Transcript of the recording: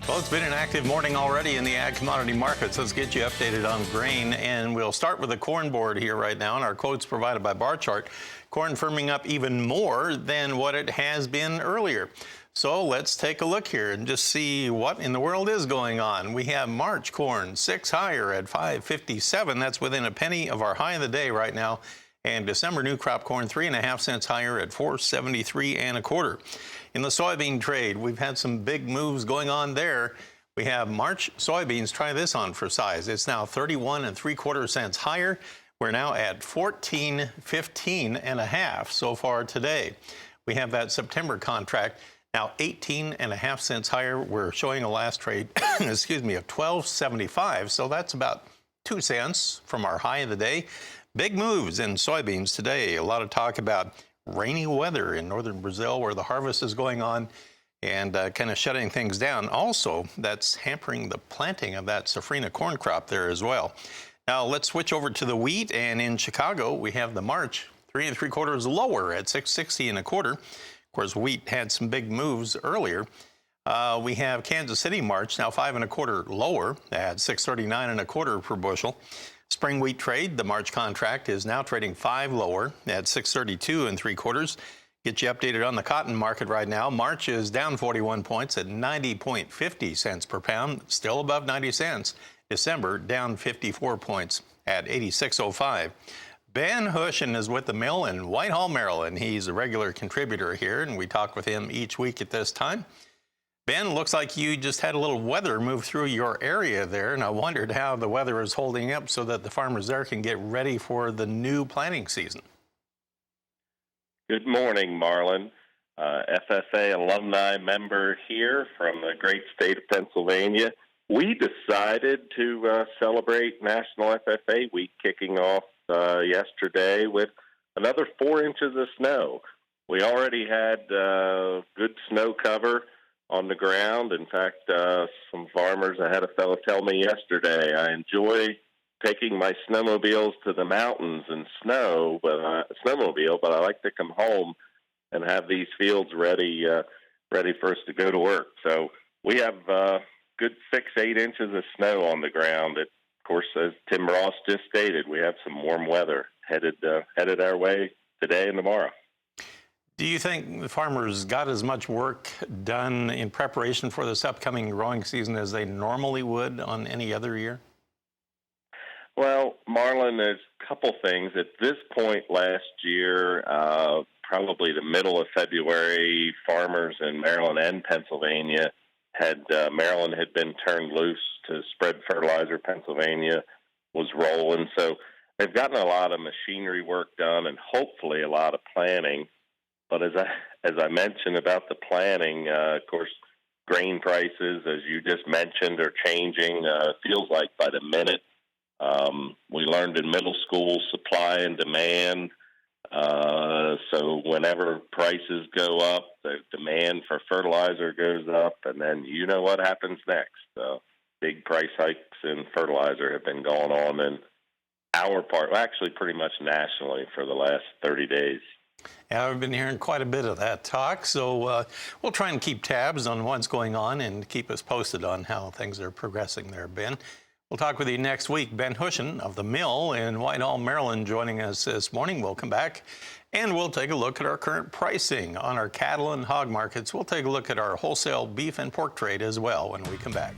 Well, it's been an active morning already in the ag commodity markets. Let's get you updated on grain, and we'll start with the corn board here right now, and our quotes provided by Bar Chart. Corn firming up even more than what it has been earlier. So let's take a look here and just see what in the world is going on. We have March corn 6 higher at $5.57. That's within a penny of our high of the day right now. And December new crop corn 3.5 cents higher at $4.73 1/4. In the soybean trade, we've had some big moves going on there. We have March soybeans. Try this on for size. It's now 31 3/4 cents higher. We're now at 14.15 1/2 so far today. We have that September contract now 18.5 cents higher. We're showing a last trade, excuse me, of 12.75. So that's about 2 cents from our high of the day. Big moves in soybeans today. A lot of talk about rainy weather in northern Brazil where the harvest is going on and kind of shutting things down. Also, that's hampering the planting of that safrinha corn crop there as well. Now let's switch over to the wheat, and in Chicago we have the March 3 3/4 lower at 6.60 1/4. Of course, wheat had some big moves earlier. We have Kansas City March now 5 1/4 lower at 6.39 1/4 per bushel. Spring wheat trade, the March contract is now trading 5 lower at 6.32 3/4. Get you updated on the cotton market right now. March is down 41 points at 90.50 cents per pound, still above 90 cents. December down 54 points at 86.05. Ben Hushon is with the Mill in Whitehall, Maryland. He's a regular contributor here, and we talk with him each week at this time. Ben, looks like you just had a little weather move through your area there, and I wondered how the weather is holding up so that the farmers there can get ready for the new planting season. Good morning, Marlin. FFA alumni member here from the great state of Pennsylvania. We decided to celebrate National FFA Week, kicking off yesterday with another 4 inches of snow. We already had good snow cover on the ground. In fact, some farmers, I had a fellow tell me yesterday, I enjoy taking my snowmobiles to the mountains and snowmobile, but I like to come home and have these fields ready for us to go to work. So we have good 6-8 inches of snow on the ground. Of course, as Tim Ross just stated, we have some warm weather headed our way today and tomorrow. Do you think the farmers got as much work done in preparation for this upcoming growing season as they normally would on any other year? Well, Marlin, there's a couple things. At this point last year, probably the middle of February, farmers in Maryland and Pennsylvania Maryland had been turned loose to spread fertilizer. Pennsylvania was rolling. So they've gotten a lot of machinery work done and hopefully a lot of planning. But as I mentioned about the planning, of course, grain prices, as you just mentioned, are changing. Feels like by the minute. We learned in middle school supply and demand. So whenever prices go up, the demand for fertilizer goes up, and then you know what happens next. Big price hikes in fertilizer have been going on in our part, well, actually pretty much nationally for the last 30 days. Yeah, I've been hearing quite a bit of that talk, so we'll try and keep tabs on what's going on and keep us posted on how things are progressing there, Ben. We'll talk with you next week. Ben Hushon of the Mill in Whitehall, Maryland, joining us this morning. We'll come back and we'll take a look at our current pricing on our cattle and hog markets. We'll take a look at our wholesale beef and pork trade as well when we come back.